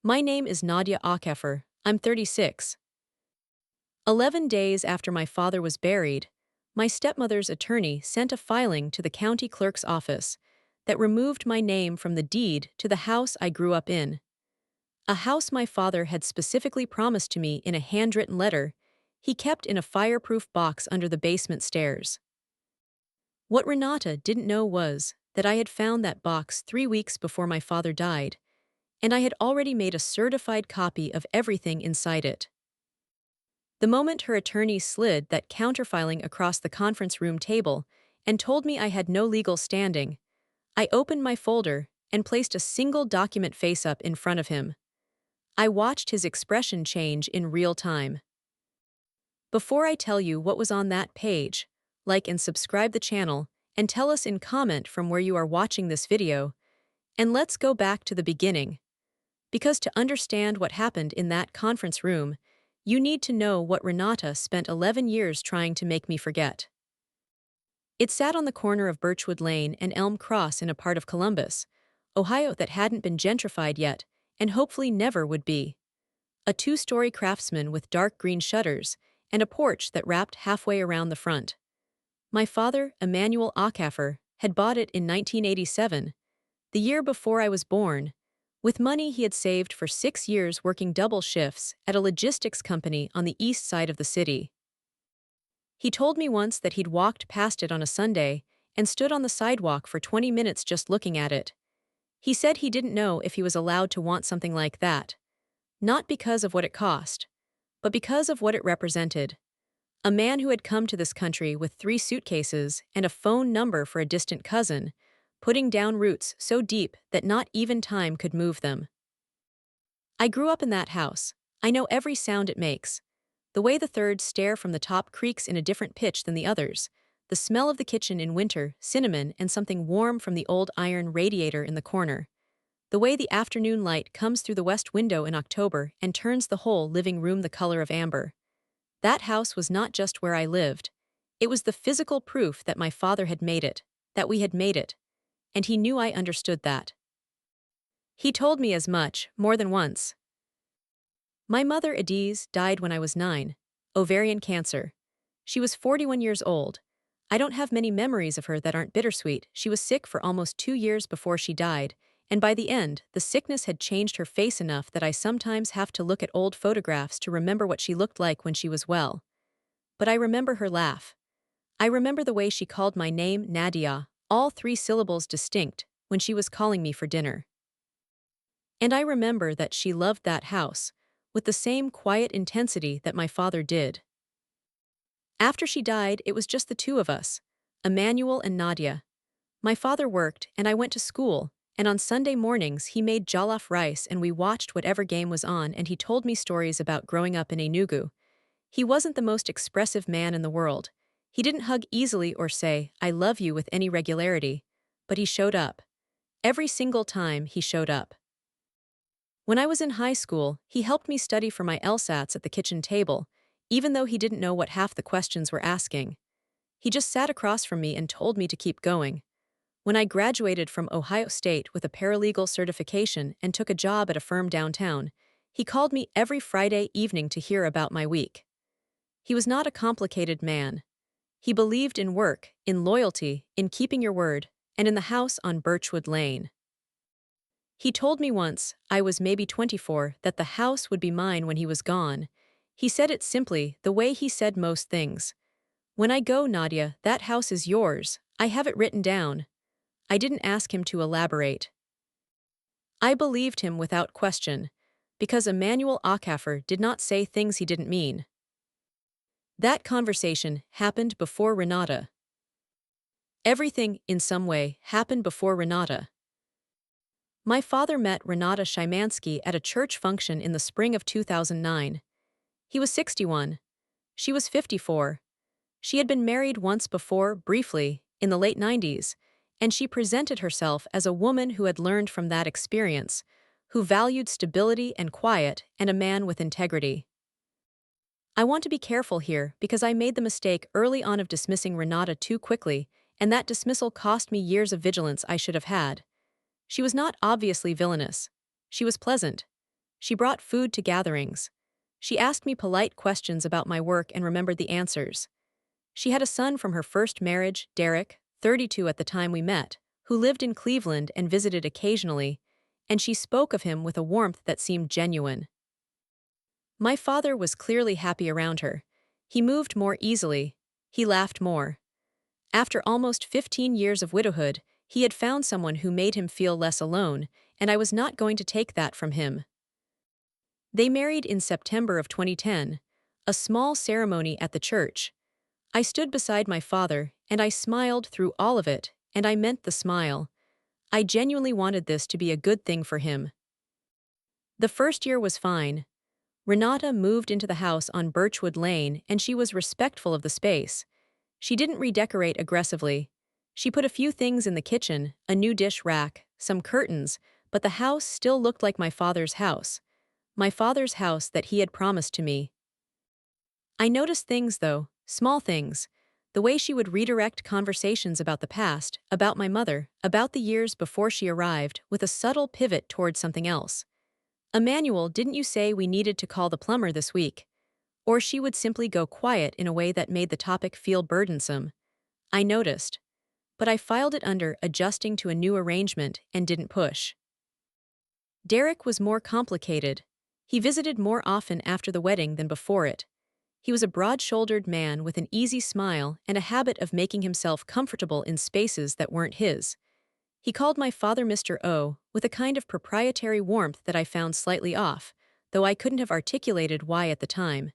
My name is Nadia Okafor. I'm 36. 11 days after my father was buried, my stepmother's attorney sent a filing to the county clerk's office that removed my name from the deed to the house I grew up in. A house my father had specifically promised to me in a handwritten letter he kept in a fireproof box under the basement stairs. What Renata didn't know was that I had found that box 3 weeks before my father died, and I had already made a certified copy of everything inside it. The moment her attorney slid that counterfiling across the conference room table and told me I had no legal standing, I opened my folder and placed a single document face-up in front of him. I watched his expression change in real time. Before I tell you what was on that page, like and subscribe the channel, and tell us in comment from where you are watching this video, and let's go back to the beginning. Because to understand what happened in that conference room, you need to know what Renata spent 11 years trying to make me forget. It sat on the corner of Birchwood Lane and Elm Cross in a part of Columbus, Ohio that hadn't been gentrified yet, and hopefully never would be. A 2-story craftsman with dark green shutters, and a porch that wrapped halfway around the front. My father, Emmanuel Okafor, had bought it in 1987, the year before I was born, with money he had saved for 6 years working double shifts at a logistics company on the east side of the city. He told me once that he'd walked past it on a Sunday and stood on the sidewalk for 20 minutes just looking at it. He said he didn't know if he was allowed to want something like that, not because of what it cost, but because of what it represented. A man who had come to this country with 3 suitcases and a phone number for a distant cousin, putting down roots so deep that not even time could move them. I grew up in that house. I know every sound it makes. The way the third stair from the top creaks in a different pitch than the others, the smell of the kitchen in winter, cinnamon and something warm from the old iron radiator in the corner. The way the afternoon light comes through the west window in October and turns the whole living room the color of amber. That house was not just where I lived. It was the physical proof that my father had made it, that we had made it. And he knew I understood that. He told me as much, more than once. My mother, Adiz, died when I was 9, ovarian cancer. She was 41 years old. I don't have many memories of her that aren't bittersweet. She was sick for almost 2 years before she died, and by the end, the sickness had changed her face enough that I sometimes have to look at old photographs to remember what she looked like when she was well. But I remember her laugh. I remember the way she called my name, Nadia, all 3 syllables distinct, when she was calling me for dinner. And I remember that she loved that house, with the same quiet intensity that my father did. After she died, it was just the 2 of us, Emmanuel and Nadia. My father worked, and I went to school, and on Sunday mornings he made jollof rice and we watched whatever game was on, and he told me stories about growing up in Enugu. He wasn't the most expressive man in the world. He didn't hug easily or say, "I love you" with any regularity, but he showed up. Every single time he showed up. When I was in high school, he helped me study for my LSATs at the kitchen table, even though he didn't know what half the questions were asking. He just sat across from me and told me to keep going. When I graduated from Ohio State with a paralegal certification and took a job at a firm downtown, he called me every Friday evening to hear about my week. He was not a complicated man. He believed in work, in loyalty, in keeping your word, and in the house on Birchwood Lane. He told me once, I was maybe 24, that the house would be mine when he was gone. He said it simply, the way he said most things. "When I go, Nadia, that house is yours. I have it written down." I didn't ask him to elaborate. I believed him without question, because Emmanuel Okafor did not say things he didn't mean. That conversation happened before Renata. Everything, in some way, happened before Renata. My father met Renata Szymanski at a church function in the spring of 2009. He was 61. She was 54. She had been married once before, briefly, in the late 90s, and she presented herself as a woman who had learned from that experience, who valued stability and quiet, and a man with integrity. I want to be careful here because I made the mistake early on of dismissing Renata too quickly, and that dismissal cost me years of vigilance I should have had. She was not obviously villainous. She was pleasant. She brought food to gatherings. She asked me polite questions about my work and remembered the answers. She had a son from her first marriage, Derek, 32 at the time we met, who lived in Cleveland and visited occasionally, and she spoke of him with a warmth that seemed genuine. My father was clearly happy around her. He moved more easily. He laughed more. After almost 15 years of widowhood, he had found someone who made him feel less alone, and I was not going to take that from him. They married in September of 2010, a small ceremony at the church. I stood beside my father, and I smiled through all of it, and I meant the smile. I genuinely wanted this to be a good thing for him. The first year was fine. Renata moved into the house on Birchwood Lane, and she was respectful of the space. She didn't redecorate aggressively. She put a few things in the kitchen, a new dish rack, some curtains, but the house still looked like my father's house. My father's house that he had promised to me. I noticed things, though, small things. The way she would redirect conversations about the past, about my mother, about the years before she arrived, with a subtle pivot toward something else. "Emmanuel, didn't you say we needed to call the plumber this week?" Or she would simply go quiet in a way that made the topic feel burdensome. I noticed. But I filed it under adjusting to a new arrangement and didn't push. Derek was more complicated. He visited more often after the wedding than before it. He was a broad-shouldered man with an easy smile and a habit of making himself comfortable in spaces that weren't his. He called my father Mr. O, with a kind of proprietary warmth that I found slightly off, though I couldn't have articulated why at the time.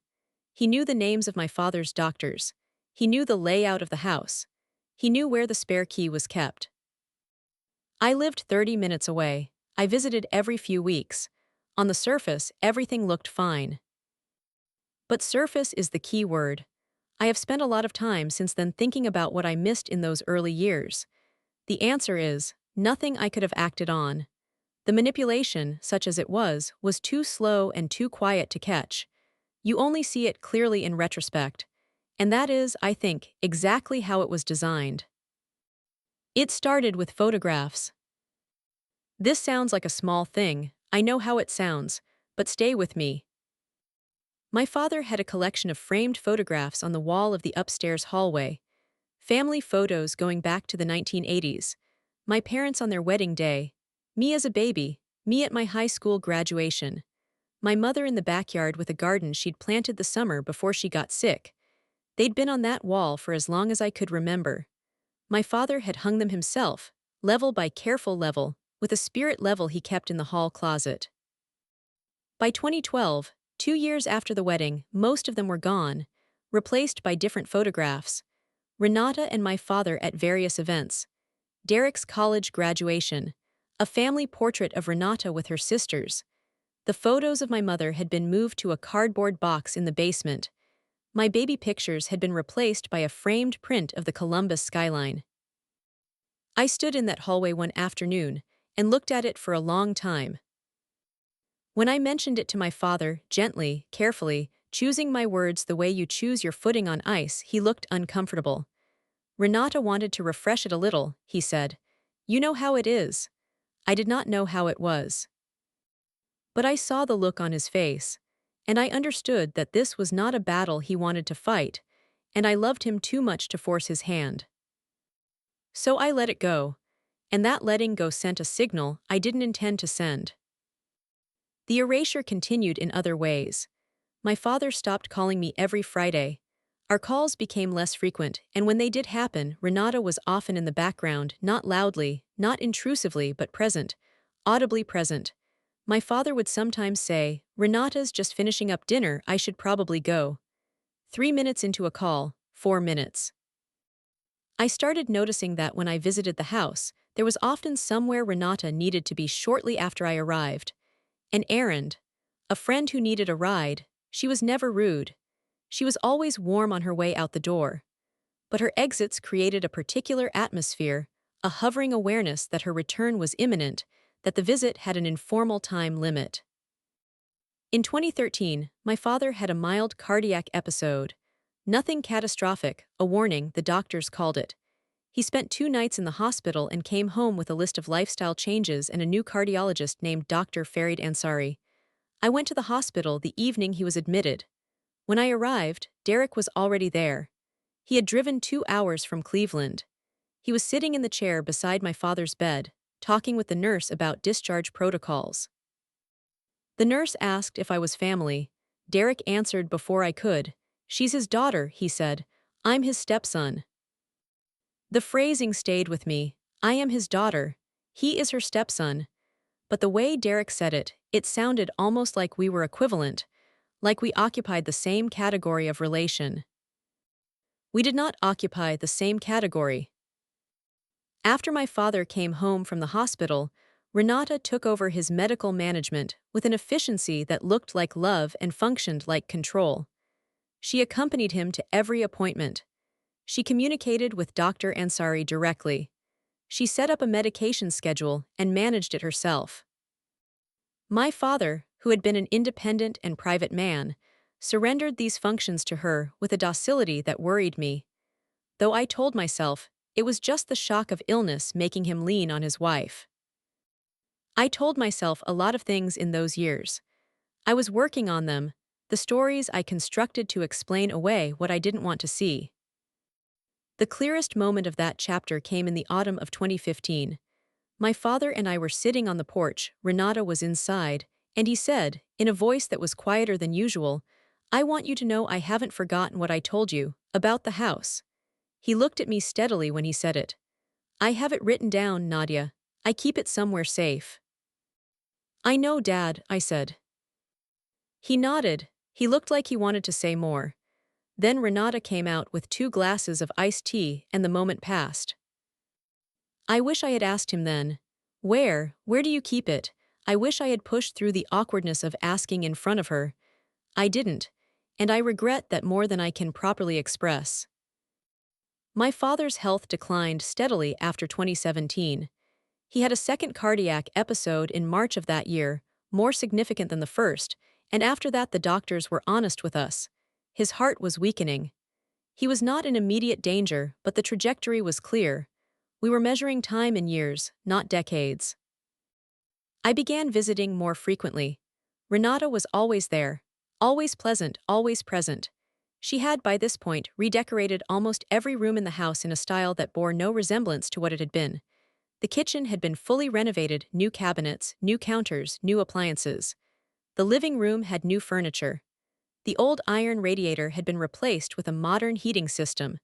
He knew the names of my father's doctors. He knew the layout of the house. He knew where the spare key was kept. I lived 30 minutes away. I visited every few weeks. On the surface, everything looked fine. But surface is the key word. I have spent a lot of time since then thinking about what I missed in those early years. The answer is, nothing I could have acted on. The manipulation, such as it was too slow and too quiet to catch. You only see it clearly in retrospect. And that is, I think, exactly how it was designed. It started with photographs. This sounds like a small thing, I know how it sounds, but stay with me. My father had a collection of framed photographs on the wall of the upstairs hallway. Family photos going back to the 1980s. My parents on their wedding day. Me as a baby. Me at my high school graduation. My mother in the backyard with a garden she'd planted the summer before she got sick. They'd been on that wall for as long as I could remember. My father had hung them himself, level by careful level, with a spirit level he kept in the hall closet. By 2012, 2 years after the wedding, most of them were gone, replaced by different photographs. Renata and my father at various events. Derek's college graduation. A family portrait of Renata with her sisters. The photos of my mother had been moved to a cardboard box in the basement. My baby pictures had been replaced by a framed print of the Columbus skyline. I stood in that hallway one afternoon and looked at it for a long time. When I mentioned it to my father, gently, carefully, choosing my words the way you choose your footing on ice, he looked uncomfortable. "Renata wanted to refresh it a little," he said. "You know how it is." I did not know how it was. But I saw the look on his face, and I understood that this was not a battle he wanted to fight, and I loved him too much to force his hand. So I let it go, and that letting go sent a signal I didn't intend to send. The erasure continued in other ways. My father stopped calling me every Friday. Our calls became less frequent, and when they did happen, Renata was often in the background, not loudly, not intrusively, but present, audibly present. My father would sometimes say, "Renata's just finishing up dinner, I should probably go." 3 minutes into a call, 4 minutes. I started noticing that when I visited the house, there was often somewhere Renata needed to be shortly after I arrived. An errand. A friend who needed a ride. She was never rude. She was always warm on her way out the door. But her exits created a particular atmosphere, a hovering awareness that her return was imminent, that the visit had an informal time limit. In 2013, my father had a mild cardiac episode. Nothing catastrophic, a warning, the doctors called it. He spent 2 nights in the hospital and came home with a list of lifestyle changes and a new cardiologist named Dr. Farid Ansari. I went to the hospital the evening he was admitted. When I arrived, Derek was already there. He had driven 2 hours from Cleveland. He was sitting in the chair beside my father's bed, talking with the nurse about discharge protocols. The nurse asked if I was family. Derek answered before I could. "She's his daughter," he said. "I'm his stepson." The phrasing stayed with me. I am his daughter. He is her stepson. But the way Derek said it, it sounded almost like we were equivalent, like we occupied the same category of relation. We did not occupy the same category. After my father came home from the hospital, Renata took over his medical management with an efficiency that looked like love and functioned like control. She accompanied him to every appointment. She communicated with Dr. Ansari directly. She set up a medication schedule and managed it herself. My father, who had been an independent and private man, surrendered these functions to her with a docility that worried me. Though I told myself it was just the shock of illness making him lean on his wife. I told myself a lot of things in those years. I was working on them, the stories I constructed to explain away what I didn't want to see. The clearest moment of that chapter came in the autumn of 2015. My father and I were sitting on the porch, Renata was inside, and he said, in a voice that was quieter than usual, "I want you to know I haven't forgotten what I told you about the house." He looked at me steadily when he said it. "I have it written down, Nadia. I keep it somewhere safe." "I know, Dad," I said. He nodded. He looked like he wanted to say more. Then Renata came out with 2 glasses of iced tea and the moment passed. I wish I had asked him then. Where do you keep it?" I wish I had pushed through the awkwardness of asking in front of her. I didn't, and I regret that more than I can properly express. My father's health declined steadily after 2017. He had a second cardiac episode in March of that year, more significant than the first, and after that the doctors were honest with us. His heart was weakening. He was not in immediate danger, but the trajectory was clear. We were measuring time in years, not decades. I began visiting more frequently. Renata was always there, always pleasant, always present. She had, by this point, redecorated almost every room in the house in a style that bore no resemblance to what it had been. The kitchen had been fully renovated, new cabinets, new counters, new appliances. The living room had new furniture. The old iron radiator had been replaced with a modern heating system.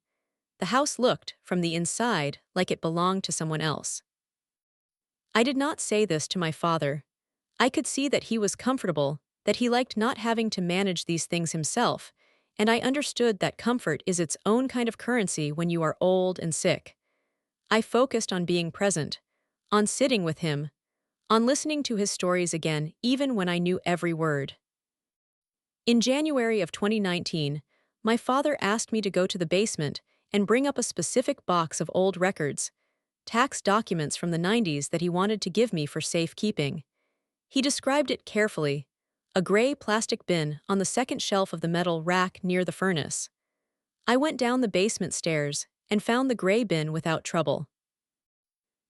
The house looked, from the inside, like it belonged to someone else. I did not say this to my father. I could see that he was comfortable, that he liked not having to manage these things himself, and I understood that comfort is its own kind of currency when you are old and sick. I focused on being present, on sitting with him, on listening to his stories again even when I knew every word. In January of 2019, my father asked me to go to the basement and bring up a specific box of old records, tax documents from the 90s that he wanted to give me for safekeeping. He described it carefully, a gray plastic bin on the second shelf of the metal rack near the furnace. I went down the basement stairs and found the gray bin without trouble.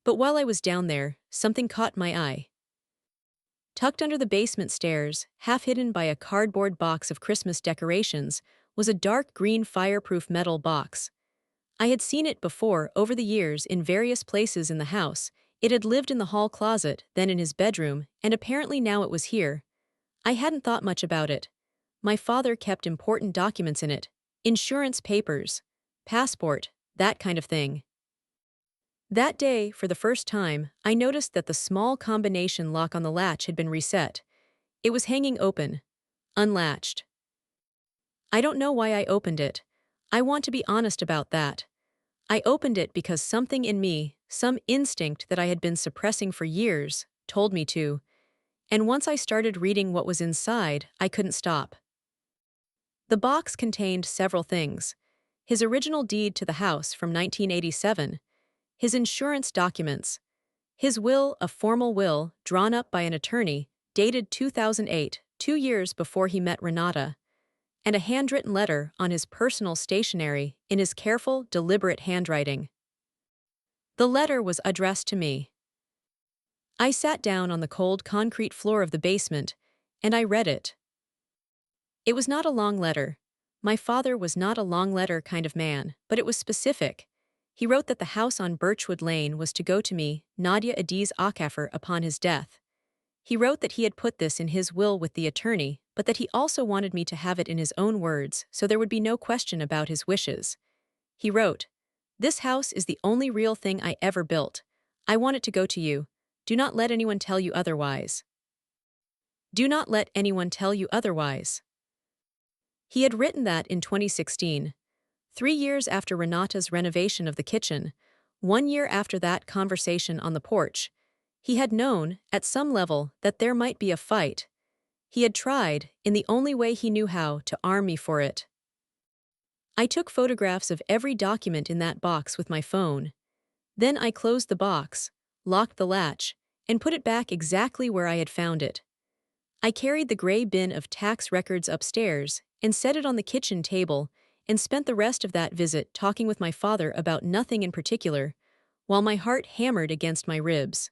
But while I was down there, something caught my eye. Tucked under the basement stairs, half hidden by a cardboard box of Christmas decorations, was a dark green fireproof metal box. I had seen it before over the years in various places in the house. It had lived in the hall closet, then in his bedroom, and apparently now it was here. I hadn't thought much about it. My father kept important documents in it, insurance papers, passport, that kind of thing. That day, for the first time, I noticed that the small combination lock on the latch had been reset. It was hanging open, unlatched. I don't know why I opened it. I want to be honest about that. I opened it because something in me, some instinct that I had been suppressing for years, told me to. And once I started reading what was inside, I couldn't stop. The box contained several things. His original deed to the house from 1987, his insurance documents, his will, a formal will drawn up by an attorney, dated 2008, 2 years before he met Renata, and a handwritten letter on his personal stationery in his careful, deliberate handwriting. The letter was addressed to me. I sat down on the cold concrete floor of the basement and I read it. It was not a long letter. My father was not a long letter kind of man, but it was specific. He wrote that the house on Birchwood Lane was to go to me, Nadia Adiz Okafor, upon his death. He wrote that he had put this in his will with the attorney, but that he also wanted me to have it in his own words so there would be no question about his wishes. He wrote, "This house is the only real thing I ever built. I want it to go to you. Do not let anyone tell you otherwise. Do not let anyone tell you otherwise." He had written that in 2016, 3 years after Renata's renovation of the kitchen, 1 year after that conversation on the porch. He had known, at some level, that there might be a fight. He had tried, in the only way he knew how, to arm me for it. I took photographs of every document in that box with my phone. Then I closed the box, locked the latch, and put it back exactly where I had found it. I carried the gray bin of tax records upstairs and set it on the kitchen table and spent the rest of that visit talking with my father about nothing in particular, while my heart hammered against my ribs.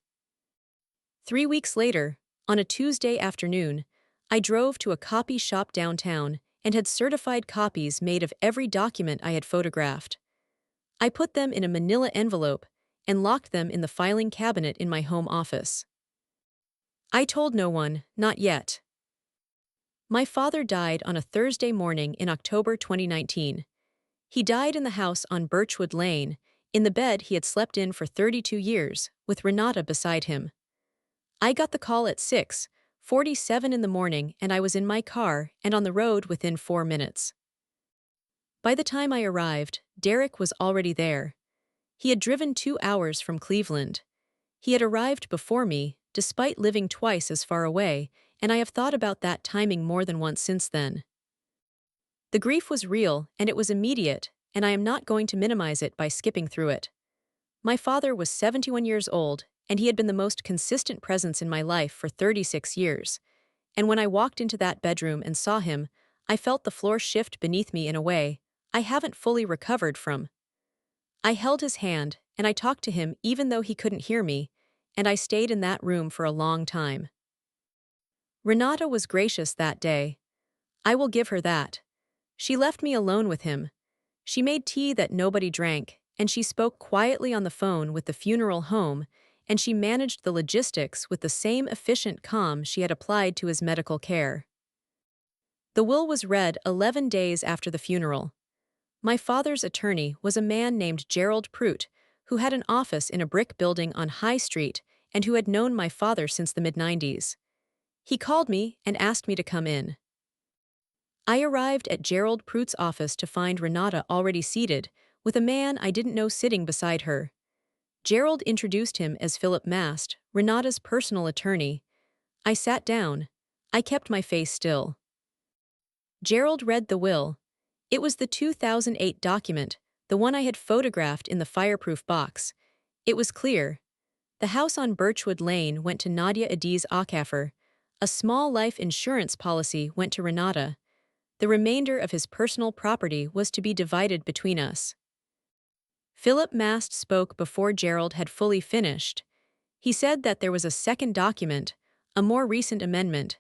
3 weeks later, on a Tuesday afternoon, I drove to a copy shop downtown and had certified copies made of every document I had photographed. I put them in a manila envelope and locked them in the filing cabinet in my home office. I told no one, not yet. My father died on a Thursday morning in October 2019. He died in the house on Birchwood Lane, in the bed he had slept in for 32 years, with Renata beside him. I got the call at 6:47 in the morning and I was in my car and on the road within 4 minutes. By the time I arrived, Derek was already there. He had driven 2 hours from Cleveland. He had arrived before me, despite living twice as far away, and I have thought about that timing more than once since then. The grief was real and it was immediate, and I am not going to minimize it by skipping through it. My father was 71 years old, and he had been the most consistent presence in my life for 36 years. And when I walked into that bedroom and saw him, I felt the floor shift beneath me in a way I haven't fully recovered from. I held his hand, and I talked to him even though he couldn't hear me, and I stayed in that room for a long time. Renata was gracious that day. I will give her that. She left me alone with him. She made tea that nobody drank, and she spoke quietly on the phone with the funeral home, and she managed the logistics with the same efficient calm she had applied to his medical care. The will was read 11 days after the funeral. My father's attorney was a man named Gerald Prout, who had an office in a brick building on High Street and who had known my father since the mid-90s. He called me and asked me to come in. I arrived at Gerald Prout's office to find Renata already seated, with a man I didn't know sitting beside her. Gerald introduced him as Philip Mast, Renata's personal attorney. I sat down. I kept my face still. Gerald read the will. It was the 2008 document, the one I had photographed in the fireproof box. It was clear. The house on Birchwood Lane went to Nadia Adiz Okafor. A small life insurance policy went to Renata. The remainder of his personal property was to be divided between us. Philip Mast spoke before Gerald had fully finished. He said that there was a second document, a more recent amendment.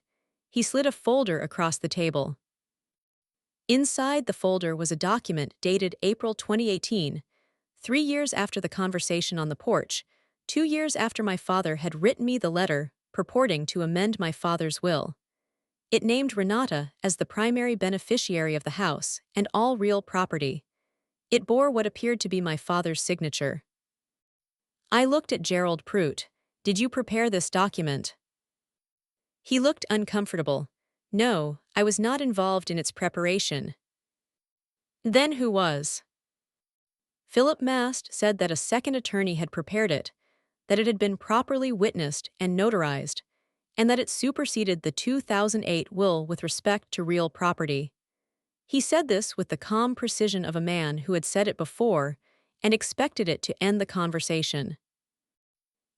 He slid a folder across the table. Inside the folder was a document dated April 2018, 3 years after the conversation on the porch, 2 years after my father had written me the letter purporting to amend my father's will. It named Renata as the primary beneficiary of the house and all real property. It bore what appeared to be my father's signature. I looked at Gerald Prout. "Did you prepare this document?" He looked uncomfortable. "No, I was not involved in its preparation." "Then who was?" Philip Mast said that a second attorney had prepared it, that it had been properly witnessed and notarized, and that it superseded the 2008 will with respect to real property. He said this with the calm precision of a man who had said it before and expected it to end the conversation.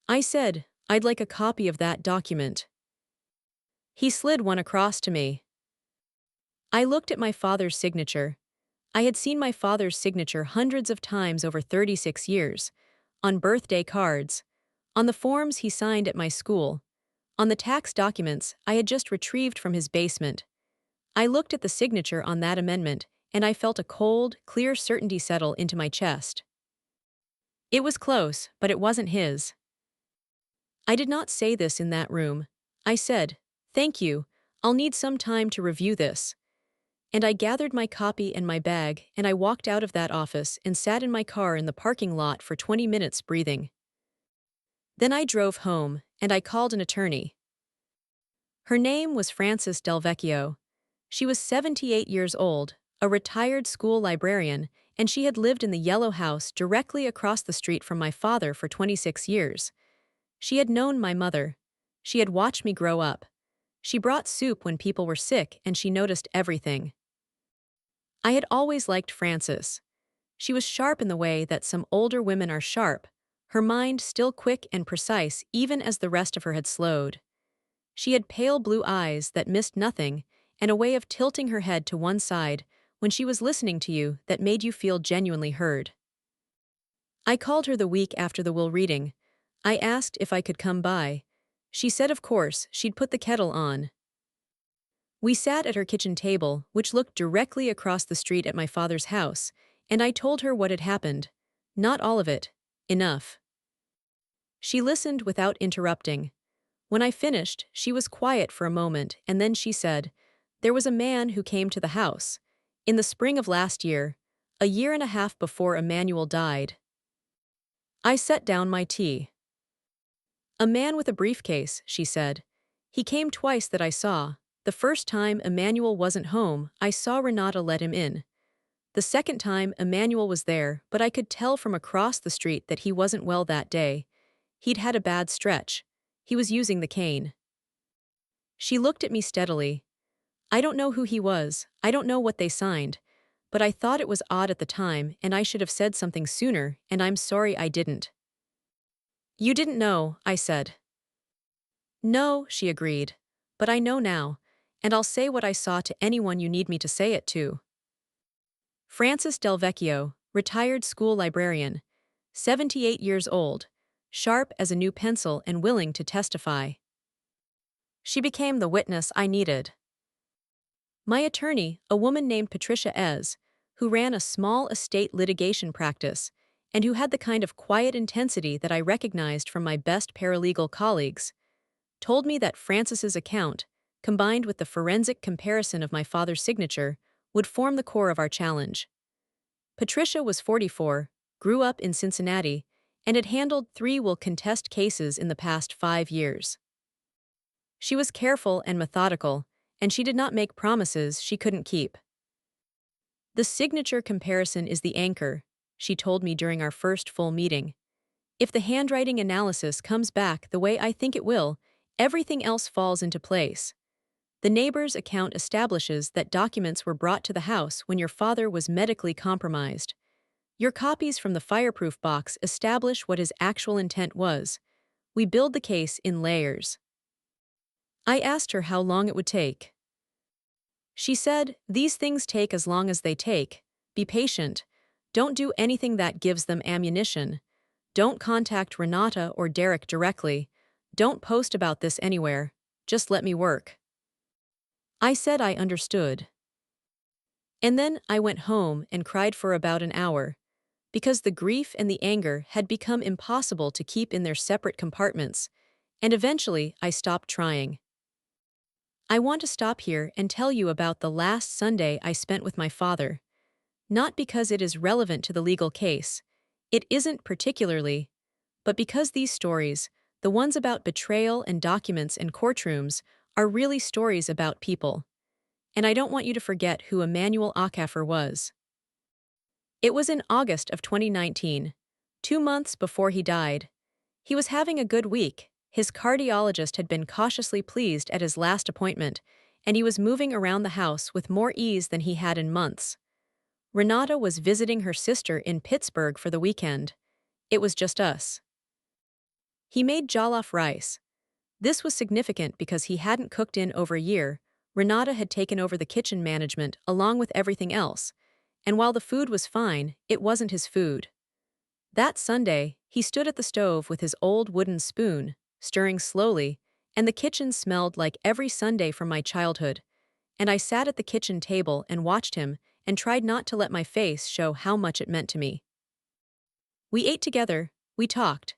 I said, "I'd like a copy of that document." He slid one across to me. I looked at my father's signature. I had seen my father's signature hundreds of times over 36 years, on birthday cards, on the forms he signed at my school, on the tax documents I had just retrieved from his basement. I looked at the signature on that amendment, and I felt a cold, clear certainty settle into my chest. It was close, but it wasn't his. I did not say this in that room. I said, "Thank you, I'll need some time to review this." And I gathered my copy and my bag, and I walked out of that office and sat in my car in the parking lot for 20 minutes breathing. Then I drove home, and I called an attorney. Her name was Frances Delvecchio. She was 78 years old, a retired school librarian, and she had lived in the yellow house directly across the street from my father for 26 years. She had known my mother. She had watched me grow up. She brought soup when people were sick, and she noticed everything. I had always liked Frances. She was sharp in the way that some older women are sharp, her mind still quick and precise even as the rest of her had slowed. She had pale blue eyes that missed nothing, and a way of tilting her head to one side when she was listening to you that made you feel genuinely heard. I called her the week after the will reading. I asked if I could come by. She said of course she'd put the kettle on. We sat at her kitchen table, which looked directly across the street at my father's house, and I told her what had happened. Not all of it. Enough. She listened without interrupting. When I finished, she was quiet for a moment, and then she said, "There was a man who came to the house. In the spring of last year, a year and a half before Emmanuel died." I set down my tea. "A man with a briefcase," she said. "He came twice that I saw. The first time Emmanuel wasn't home, I saw Renata let him in. The second time Emmanuel was there, but I could tell from across the street that he wasn't well that day. He'd had a bad stretch. He was using the cane." She looked at me steadily. "I don't know who he was, I don't know what they signed, but I thought it was odd at the time and I should have said something sooner, and I'm sorry I didn't." "You didn't know," I said. "No," she agreed, "but I know now, and I'll say what I saw to anyone you need me to say it to." Frances Delvecchio, retired school librarian, 78 years old, sharp as a new pencil and willing to testify. She became the witness I needed. My attorney, a woman named Patricia Ez, who ran a small estate litigation practice, and who had the kind of quiet intensity that I recognized from my best paralegal colleagues, told me that Frances's account, combined with the forensic comparison of my father's signature, would form the core of our challenge. Patricia was 44, grew up in Cincinnati, and had handled 3 will contest cases in the past 5 years. She was careful and methodical, and she did not make promises she couldn't keep. "The signature comparison is the anchor," she told me during our first full meeting. "If the handwriting analysis comes back the way I think it will, everything else falls into place. The neighbor's account establishes that documents were brought to the house when your father was medically compromised. Your copies from the fireproof box establish what his actual intent was. We build the case in layers." I asked her how long it would take. She said, "These things take as long as they take. Be patient. Don't do anything that gives them ammunition. Don't contact Renata or Derek directly. Don't post about this anywhere. Just let me work." I said I understood. And then I went home and cried for about an hour, because the grief and the anger had become impossible to keep in their separate compartments, and eventually I stopped trying. I want to stop here and tell you about the last Sunday I spent with my father. Not because it is relevant to the legal case. It isn't particularly. But because these stories, the ones about betrayal and documents and courtrooms, are really stories about people. And I don't want you to forget who Emmanuel Okafor was. It was in August of 2019, 2 months before he died. He was having a good week. His cardiologist had been cautiously pleased at his last appointment, and he was moving around the house with more ease than he had in months. Renata was visiting her sister in Pittsburgh for the weekend. It was just us. He made jollof rice. This was significant because he hadn't cooked in over a year. Renata had taken over the kitchen management along with everything else, and while the food was fine, it wasn't his food. That Sunday, he stood at the stove with his old wooden spoon, stirring slowly, and the kitchen smelled like every Sunday from my childhood, and I sat at the kitchen table and watched him and tried not to let my face show how much it meant to me. We ate together, we talked.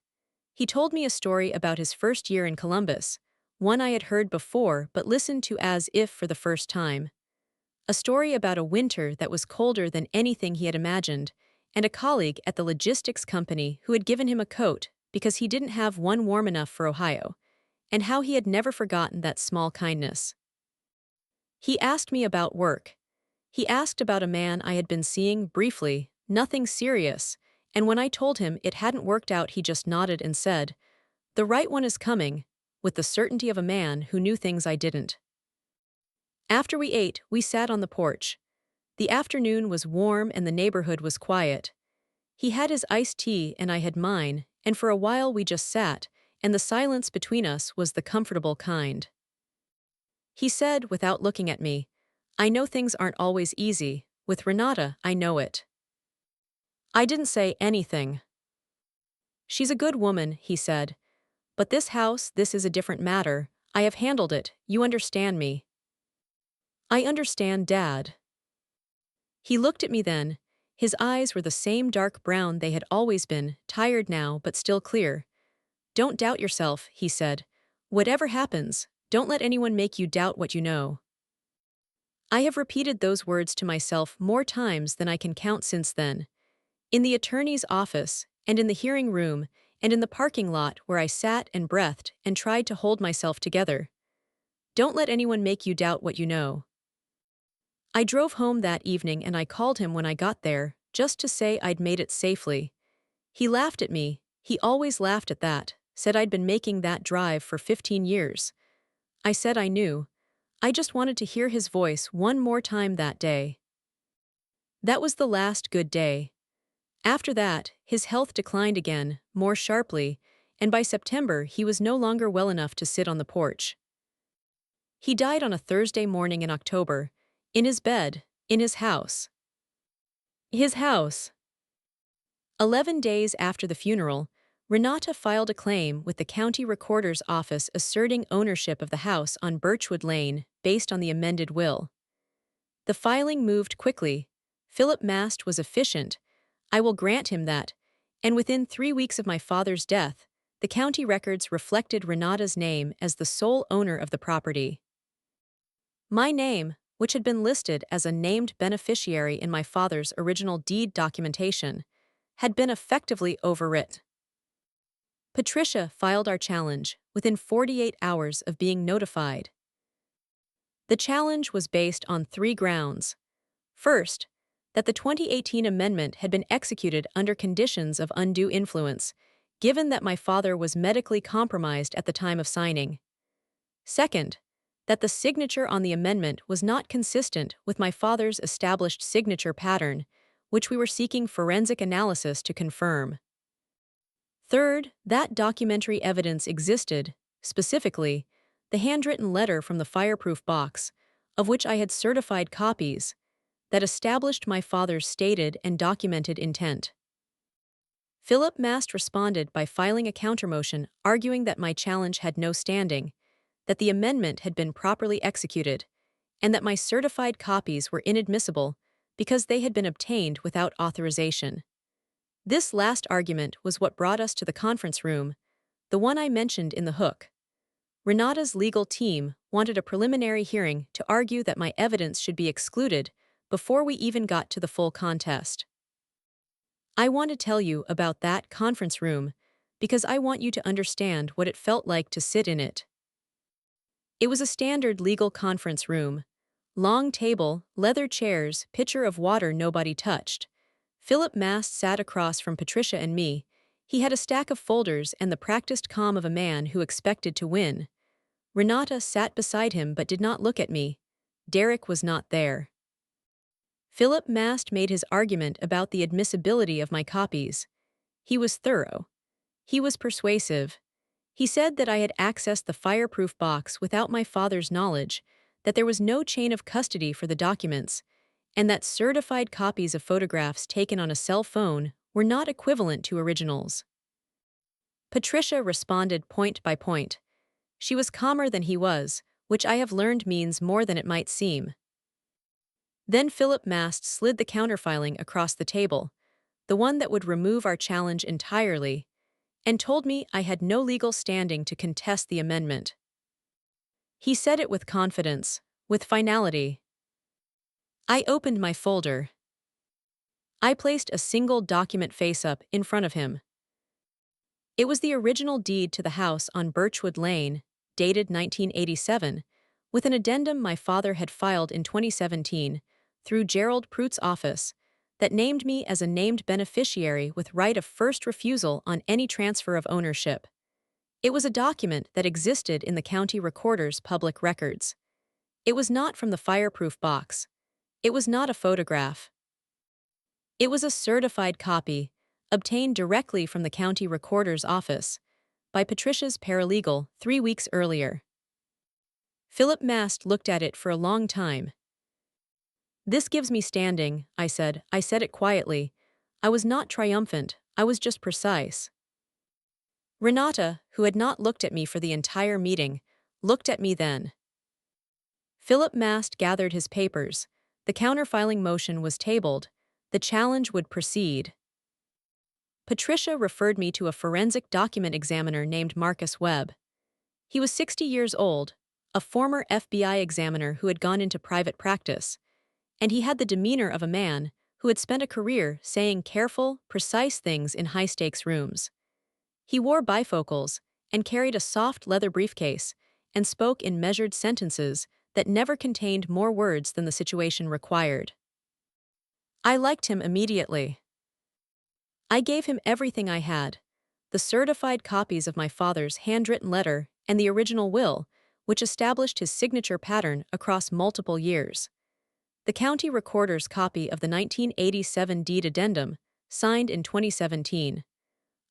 He told me a story about his first year in Columbus, one I had heard before but listened to as if for the first time. A story about a winter that was colder than anything he had imagined, and a colleague at the logistics company who had given him a coat because he didn't have one warm enough for Ohio, and how he had never forgotten that small kindness. He asked me about work. He asked about a man I had been seeing briefly, nothing serious, and when I told him it hadn't worked out, he just nodded and said, "The right one is coming," with the certainty of a man who knew things I didn't. After we ate, we sat on the porch. The afternoon was warm and the neighborhood was quiet. He had his iced tea and I had mine, and for a while we just sat, and the silence between us was the comfortable kind. He said, without looking at me, "I know things aren't always easy. With Renata, I know it." I didn't say anything. "She's a good woman," he said. "But this house, this is a different matter. I have handled it, you understand me." "I understand, Dad." He looked at me then. His eyes were the same dark brown they had always been, tired now but still clear. "Don't doubt yourself," he said. "Whatever happens, don't let anyone make you doubt what you know." I have repeated those words to myself more times than I can count since then. In the attorney's office, and in the hearing room, and in the parking lot where I sat and breathed and tried to hold myself together. Don't let anyone make you doubt what you know. I drove home that evening and I called him when I got there, just to say I'd made it safely. He laughed at me, he always laughed at that, said I'd been making that drive for 15 years. I said I knew. I just wanted to hear his voice one more time that day. That was the last good day. After that, his health declined again, more sharply, and by September he was no longer well enough to sit on the porch. He died on a Thursday morning in October, in his bed, in his house. His house. 11 days after the funeral, Renata filed a claim with the county recorder's office asserting ownership of the house on Birchwood Lane based on the amended will. The filing moved quickly. Philip Mast was efficient. I will grant him that, and within 3 weeks of my father's death, the county records reflected Renata's name as the sole owner of the property. My name, which had been listed as a named beneficiary in my father's original deed documentation, had been effectively overwrit. Patricia filed our challenge within 48 hours of being notified. The challenge was based on 3 grounds. First, that the 2018 amendment had been executed under conditions of undue influence, given that my father was medically compromised at the time of signing. Second, that the signature on the amendment was not consistent with my father's established signature pattern, which we were seeking forensic analysis to confirm. Third, that documentary evidence existed, specifically, the handwritten letter from the fireproof box, of which I had certified copies, that established my father's stated and documented intent. Philip Mast responded by filing a countermotion arguing that my challenge had no standing, that the amendment had been properly executed, and that my certified copies were inadmissible because they had been obtained without authorization. This last argument was what brought us to the conference room, the one I mentioned in the hook. Renata's legal team wanted a preliminary hearing to argue that my evidence should be excluded before we even got to the full contest. I want to tell you about that conference room because I want you to understand what it felt like to sit in it. It was a standard legal conference room. Long table, leather chairs, pitcher of water nobody touched. Philip Mast sat across from Patricia and me. He had a stack of folders and the practiced calm of a man who expected to win. Renata sat beside him but did not look at me. Derek was not there. Philip Mast made his argument about the admissibility of my copies. He was thorough. He was persuasive. He said that I had accessed the fireproof box without my father's knowledge, that there was no chain of custody for the documents, and that certified copies of photographs taken on a cell phone were not equivalent to originals. Patricia responded point by point. She was calmer than he was, which I have learned means more than it might seem. Then Philip Mast slid the counterfiling across the table, the one that would remove our challenge entirely, and told me I had no legal standing to contest the amendment. He said it with confidence, with finality. I opened my folder. I placed a single document face-up in front of him. It was the original deed to the house on Birchwood Lane, dated 1987, with an addendum my father had filed in 2017 through Gerald Pruitt's office that named me as a named beneficiary with right of first refusal on any transfer of ownership. It was a document that existed in the county recorder's public records. It was not from the fireproof box. It was not a photograph. It was a certified copy, obtained directly from the county recorder's office, by Patricia's paralegal 3 weeks earlier. Philip Mast looked at it for a long time. "This gives me standing," I said. I said it quietly. I was not triumphant, I was just precise. Renata, who had not looked at me for the entire meeting, looked at me then. Philip Mast gathered his papers. The counterfiling motion was tabled. The challenge would proceed. Patricia referred me to a forensic document examiner named Marcus Webb. He was 60 years old, a former FBI examiner who had gone into private practice, and he had the demeanor of a man who had spent a career saying careful, precise things in high-stakes rooms. He wore bifocals and carried a soft leather briefcase and spoke in measured sentences that never contained more words than the situation required. I liked him immediately. I gave him everything I had, the certified copies of my father's handwritten letter and the original will, which established his signature pattern across multiple years. The county recorder's copy of the 1987 deed addendum, signed in 2017.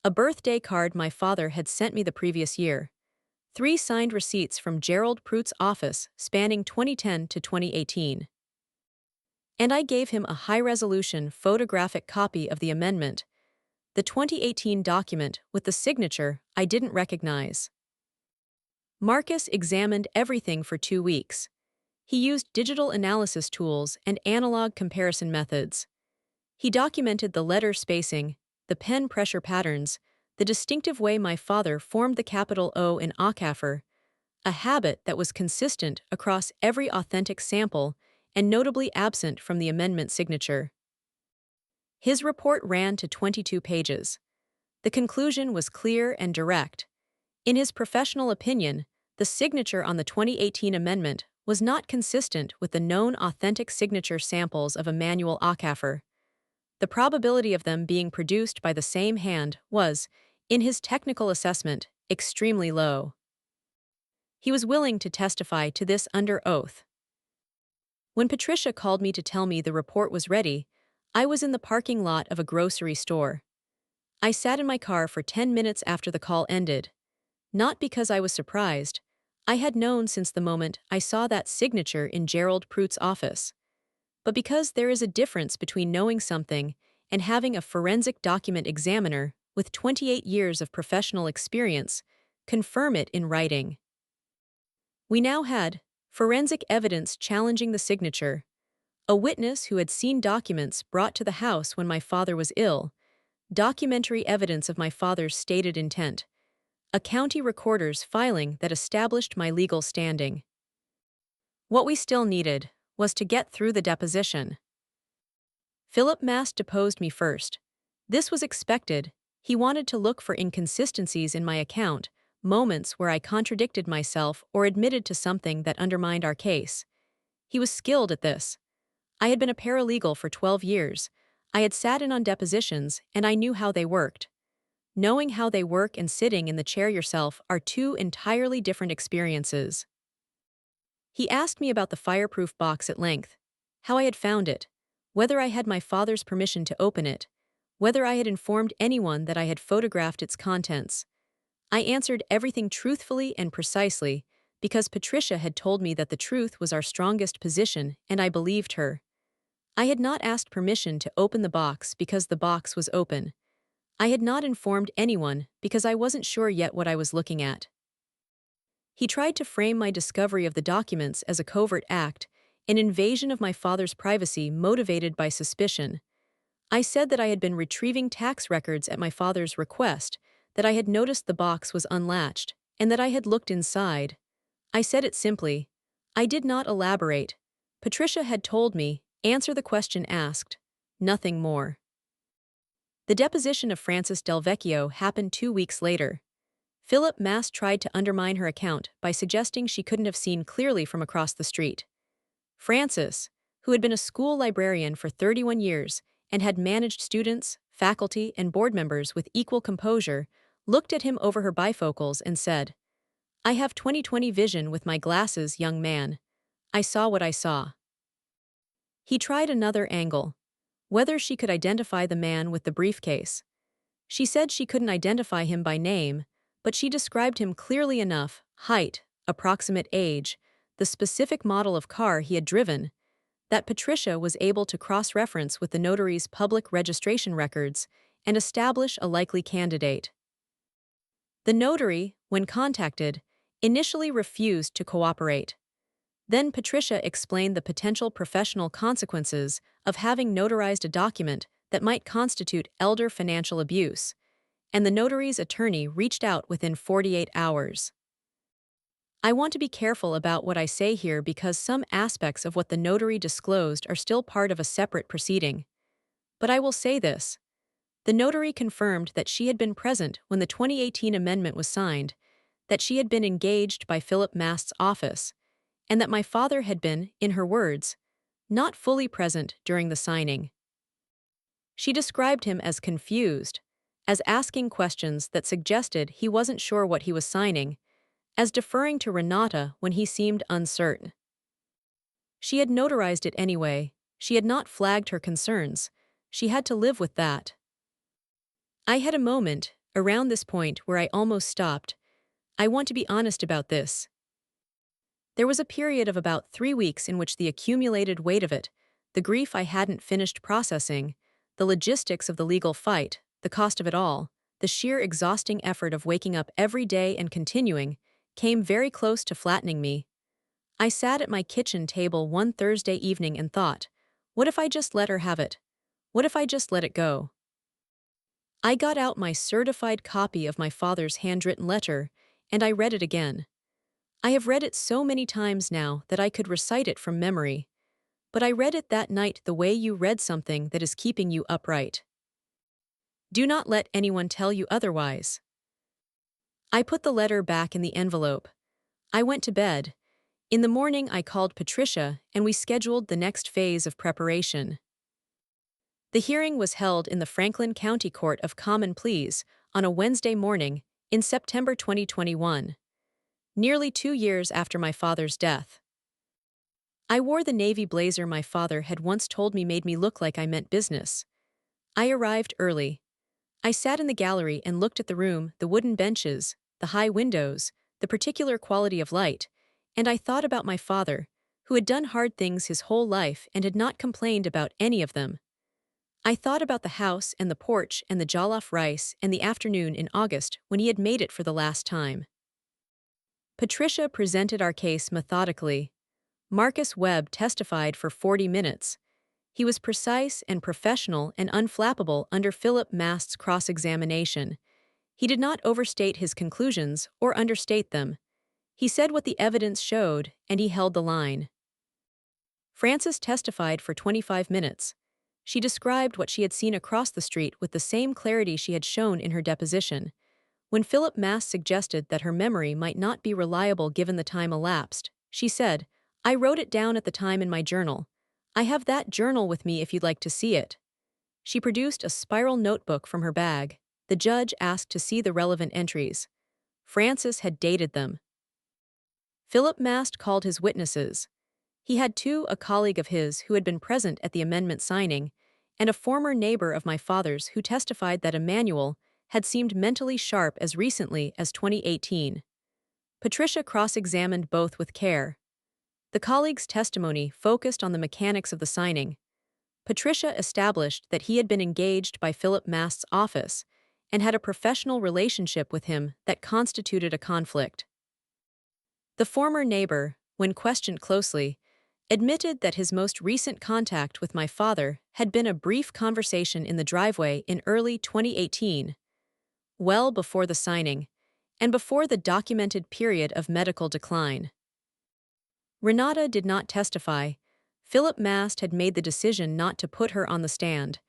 A birthday card my father had sent me the previous year. 3 signed receipts from Gerald Pruitt's office spanning 2010 to 2018. And I gave him a high-resolution photographic copy of the amendment, the 2018 document with the signature I didn't recognize. Marcus examined everything for 2 weeks. He used digital analysis tools and analog comparison methods. He documented the letter spacing, the pen pressure patterns, the distinctive way my father formed the capital O in Okafor, a habit that was consistent across every authentic sample and notably absent from the amendment signature. His report ran to 22 pages. The conclusion was clear and direct. In his professional opinion, the signature on the 2018 amendment was not consistent with the known authentic signature samples of Emmanuel Okafor. The probability of them being produced by the same hand was, in his technical assessment, extremely low. He was willing to testify to this under oath. When Patricia called me to tell me the report was ready, I was in the parking lot of a grocery store. I sat in my car for 10 minutes after the call ended. Not because I was surprised. I had known since the moment I saw that signature in Gerald Pruitt's office. But because there is a difference between knowing something and having a forensic document examiner with 28 years of professional experience confirm it in writing. We now had forensic evidence challenging the signature, a witness who had seen documents brought to the house when my father was ill, documentary evidence of my father's stated intent, a county recorder's filing that established my legal standing. What we still needed was to get through the deposition. Philip Mast deposed me first. This was expected. He wanted to look for inconsistencies in my account, moments where I contradicted myself or admitted to something that undermined our case. He was skilled at this. I had been a paralegal for 12 years. I had sat in on depositions, and I knew how they worked. Knowing how they work and sitting in the chair yourself are 2 entirely different experiences. He asked me about the fireproof box at length, how I had found it, whether I had my father's permission to open it, whether I had informed anyone that I had photographed its contents. I answered everything truthfully and precisely because Patricia had told me that the truth was our strongest position, and I believed her. I had not asked permission to open the box because the box was open. I had not informed anyone because I wasn't sure yet what I was looking at. He tried to frame my discovery of the documents as a covert act, an invasion of my father's privacy motivated by suspicion. I said that I had been retrieving tax records at my father's request, that I had noticed the box was unlatched, and that I had looked inside. I said it simply. I did not elaborate. Patricia had told me, answer the question asked. Nothing more. The deposition of Frances Del Vecchio happened 2 weeks later. Philip Mast tried to undermine her account by suggesting she couldn't have seen clearly from across the street. Frances, who had been a school librarian for 31 years and had managed students, faculty, and board members with equal composure, looked at him over her bifocals and said, "I have 20/20 vision with my glasses, young man. I saw what I saw." He tried another angle. Whether she could identify the man with the briefcase. She said she couldn't identify him by name, but she described him clearly enough: height, approximate age, the specific model of car he had driven, that Patricia was able to cross-reference with the notary's public registration records and establish a likely candidate. The notary, when contacted, initially refused to cooperate. Then Patricia explained the potential professional consequences of having notarized a document that might constitute elder financial abuse, and the notary's attorney reached out within 48 hours. I want to be careful about what I say here because some aspects of what the notary disclosed are still part of a separate proceeding. But I will say this. The notary confirmed that she had been present when the 2018 amendment was signed, that she had been engaged by Philip Mast's office, and that my father had been, in her words, not fully present during the signing. She described him as confused, as asking questions that suggested he wasn't sure what he was signing, as deferring to Renata when he seemed uncertain. She had notarized it anyway. She had not flagged her concerns. She had to live with that. I had a moment, around this point, where I almost stopped. I want to be honest about this. There was a period of about 3 weeks in which the accumulated weight of it, the grief I hadn't finished processing, the logistics of the legal fight, the cost of it all, the sheer exhausting effort of waking up every day and continuing, came very close to flattening me. I sat at my kitchen table one Thursday evening and thought, what if I just let her have it? What if I just let it go? I got out my certified copy of my father's handwritten letter, and I read it again. I have read it so many times now that I could recite it from memory. But I read it that night the way you read something that is keeping you upright. Do not let anyone tell you otherwise. I put the letter back in the envelope. I went to bed. In the morning I called Patricia and we scheduled the next phase of preparation. The hearing was held in the Franklin County Court of Common Pleas on a Wednesday morning in September 2021, nearly 2 years after my father's death. I wore the navy blazer my father had once told me made me look like I meant business. I arrived early. I sat in the gallery and looked at the room, the wooden benches, the high windows, the particular quality of light, and I thought about my father, who had done hard things his whole life and had not complained about any of them. I thought about the house and the porch and the jollof rice and the afternoon in August when he had made it for the last time. Patricia presented our case methodically. Marcus Webb testified for 40 minutes. He was precise and professional and unflappable under Philip Mast's cross-examination. He did not overstate his conclusions or understate them. He said what the evidence showed, and he held the line. Frances testified for 25 minutes. She described what she had seen across the street with the same clarity she had shown in her deposition. When Philip Mast suggested that her memory might not be reliable given the time elapsed, she said, "I wrote it down at the time in my journal. I have that journal with me if you'd like to see it." She produced a spiral notebook from her bag. The judge asked to see the relevant entries. Frances had dated them. Philip Mast called his witnesses. He had two, a colleague of his who had been present at the amendment signing, and a former neighbor of my father's who testified that Emmanuel had seemed mentally sharp as recently as 2018. Patricia cross-examined both with care. The colleague's testimony focused on the mechanics of the signing. Patricia established that he had been engaged by Philip Mast's office and had a professional relationship with him that constituted a conflict. The former neighbor, when questioned closely, admitted that his most recent contact with my father had been a brief conversation in the driveway in early 2018, well before the signing, and before the documented period of medical decline. Renata did not testify. Philip Mast had made the decision not to put her on the stand.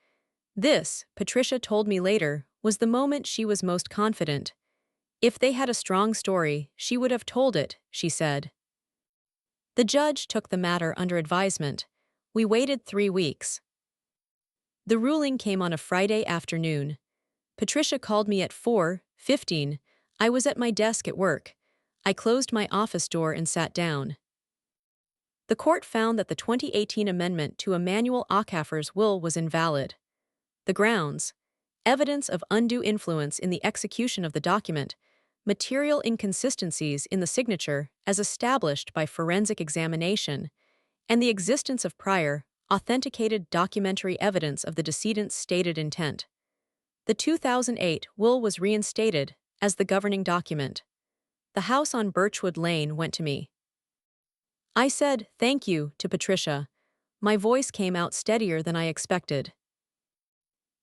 This, Patricia told me later, was the moment she was most confident. If they had a strong story, she would have told it, she said. The judge took the matter under advisement. We waited 3 weeks. The ruling came on a Friday afternoon. Patricia called me at 4:15. I was at my desk at work. I closed my office door and sat down. The court found that the 2018 amendment to Emmanuel Okafor's will was invalid. The grounds: evidence of undue influence in the execution of the document, material inconsistencies in the signature as established by forensic examination, and the existence of prior, authenticated documentary evidence of the decedent's stated intent. The 2008 will was reinstated as the governing document. The house on Birchwood Lane went to me. I said, "Thank you," to Patricia. My voice came out steadier than I expected.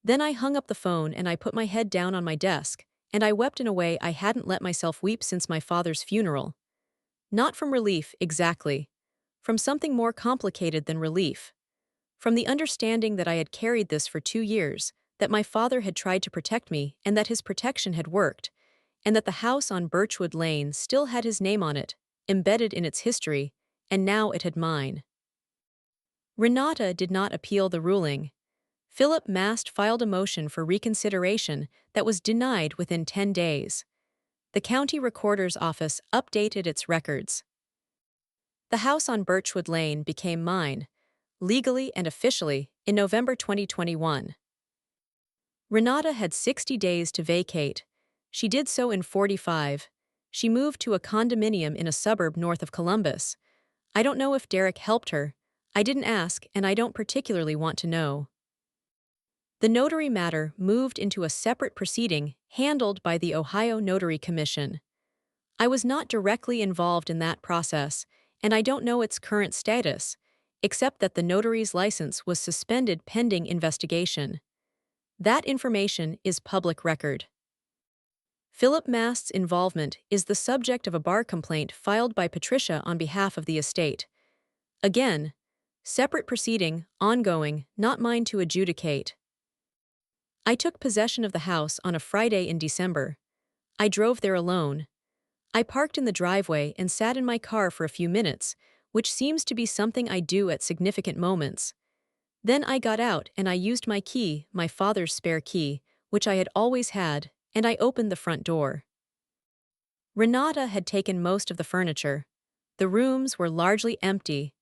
Then I hung up the phone and I put my head down on my desk, and I wept in a way I hadn't let myself weep since my father's funeral. Not from relief, exactly. From something more complicated than relief. From the understanding that I had carried this for 2 years, that my father had tried to protect me and that his protection had worked, and that the house on Birchwood Lane still had his name on it, embedded in its history, and now it had mine. Renata did not appeal the ruling. Philip Mast filed a motion for reconsideration that was denied within 10 days. The county recorder's office updated its records. The house on Birchwood Lane became mine, legally and officially, in November 2021. Renata had 60 days to vacate. She did so in 45. She moved to a condominium in a suburb north of Columbus. I don't know if Derek helped her. I didn't ask, and I don't particularly want to know. The notary matter moved into a separate proceeding handled by the Ohio Notary Commission. I was not directly involved in that process, and I don't know its current status, except that the notary's license was suspended pending investigation. That information is public record. Philip Mast's involvement is the subject of a bar complaint filed by Patricia on behalf of the estate. Again, separate proceeding, ongoing, not mine to adjudicate. I took possession of the house on a Friday in December. I drove there alone. I parked in the driveway and sat in my car for a few minutes, which seems to be something I do at significant moments. Then I got out and I used my key, my father's spare key, which I had always had, and I opened the front door. Renata had taken most of the furniture. The rooms were largely empty.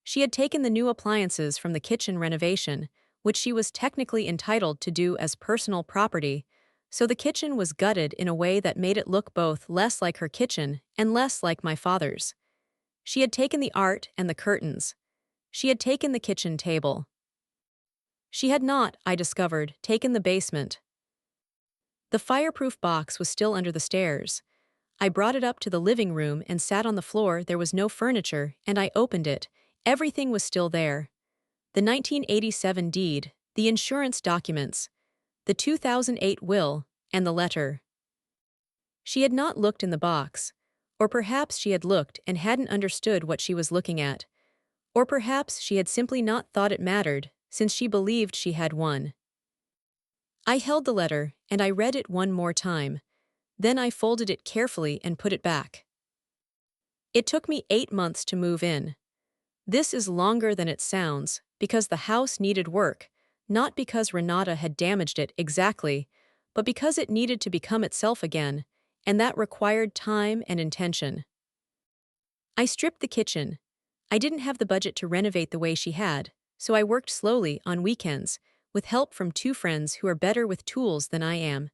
She had taken the new appliances from the kitchen renovation, which she was technically entitled to do as personal property, so the kitchen was gutted in a way that made it look both less like her kitchen and less like my father's. She had taken the art and the curtains. She had taken the kitchen table. She had not, I discovered, taken the basement. The fireproof box was still under the stairs. I brought it up to the living room and sat on the floor. There was no furniture, and I opened it. Everything was still there. The 1987 deed, the insurance documents, the 2008 will, and the letter. She had not looked in the box, or perhaps she had looked and hadn't understood what she was looking at, or perhaps she had simply not thought it mattered, since she believed she had one. I held the letter, and I read it one more time. Then I folded it carefully and put it back. It took me 8 months to move in. This is longer than it sounds, because the house needed work, not because Renata had damaged it exactly, but because it needed to become itself again, and that required time and intention. I stripped the kitchen. I didn't have the budget to renovate the way she had, so I worked slowly on weekends, with help from 2 friends who are better with tools than I am.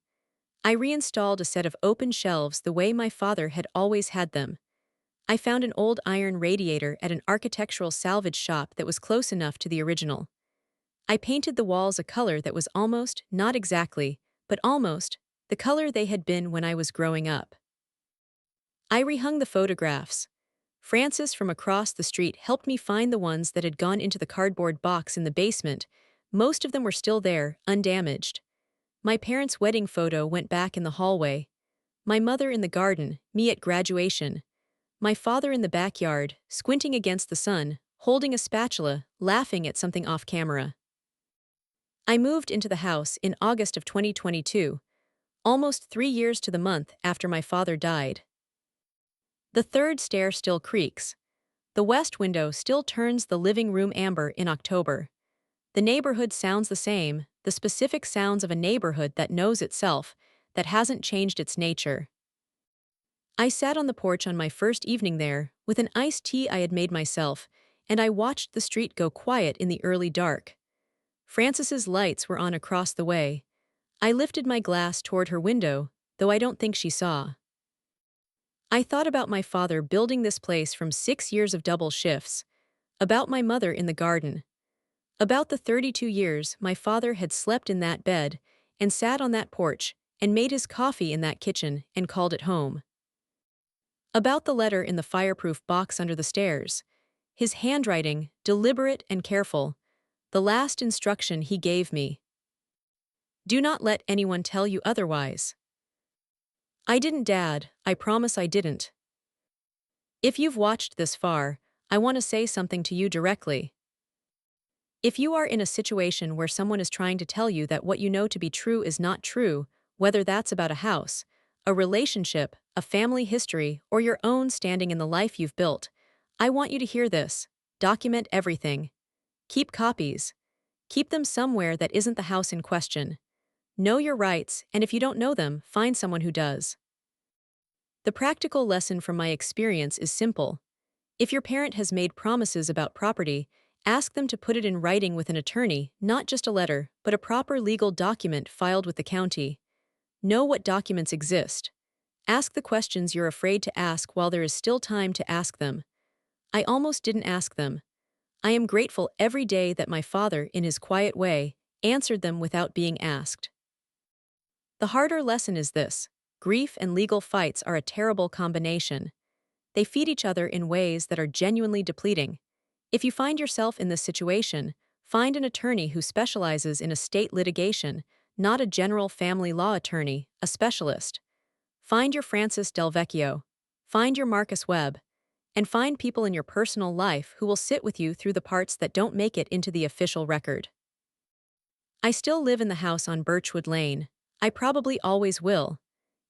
I reinstalled a set of open shelves the way my father had always had them. I found an old iron radiator at an architectural salvage shop that was close enough to the original. I painted the walls a color that was almost, not exactly, but almost, the color they had been when I was growing up. I rehung the photographs. Frances from across the street helped me find the ones that had gone into the cardboard box in the basement. Most of them were still there, undamaged. My parents' wedding photo went back in the hallway. My mother in the garden, me at graduation. My father in the backyard, squinting against the sun, holding a spatula, laughing at something off camera. I moved into the house in August of 2022, almost 3 years to the month after my father died. The third stair still creaks. The west window still turns the living room amber in October. The neighborhood sounds the same, the specific sounds of a neighborhood that knows itself, that hasn't changed its nature. I sat on the porch on my first evening there, with an iced tea I had made myself, and I watched the street go quiet in the early dark. Frances's lights were on across the way. I lifted my glass toward her window, though I don't think she saw. I thought about my father building this place from 6 years of double shifts, about my mother in the garden, about the 32 years my father had slept in that bed and sat on that porch and made his coffee in that kitchen and called it home. About the letter in the fireproof box under the stairs, his handwriting, deliberate and careful, the last instruction he gave me. Do not let anyone tell you otherwise. I didn't, Dad, I promise I didn't. If you've watched this far, I want to say something to you directly. If you are in a situation where someone is trying to tell you that what you know to be true is not true, whether that's about a house, a relationship, a family history, or your own standing in the life you've built, I want you to hear this. Document everything. Keep copies. Keep them somewhere that isn't the house in question. Know your rights, and if you don't know them, find someone who does. The practical lesson from my experience is simple. If your parent has made promises about property, ask them to put it in writing with an attorney, not just a letter, but a proper legal document filed with the county. Know what documents exist. Ask the questions you're afraid to ask while there is still time to ask them. I almost didn't ask them. I am grateful every day that my father, in his quiet way, answered them without being asked. The harder lesson is this: grief and legal fights are a terrible combination. They feed each other in ways that are genuinely depleting. If you find yourself in this situation, find an attorney who specializes in estate litigation, not a general family law attorney, a specialist. Find your Francis Del Vecchio. Find your Marcus Webb. And find people in your personal life who will sit with you through the parts that don't make it into the official record. I still live in the house on Birchwood Lane. I probably always will.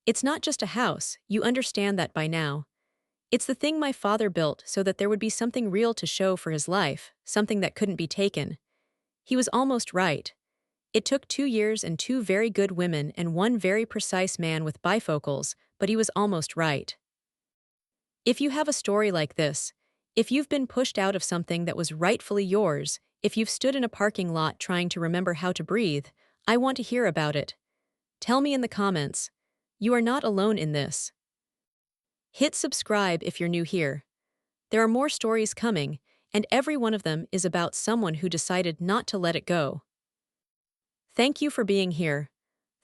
It's not just a house, you understand that by now. It's the thing my father built so that there would be something real to show for his life, something that couldn't be taken. He was almost right. It took 2 years and 2 very good women and 1 very precise man with bifocals, but he was almost right. If you have a story like this, if you've been pushed out of something that was rightfully yours, if you've stood in a parking lot trying to remember how to breathe, I want to hear about it. Tell me in the comments. You are not alone in this. Hit subscribe if you're new here. There are more stories coming, and every one of them is about someone who decided not to let it go. Thank you for being here.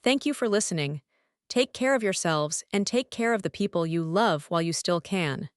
Thank you for listening. Take care of yourselves and take care of the people you love while you still can.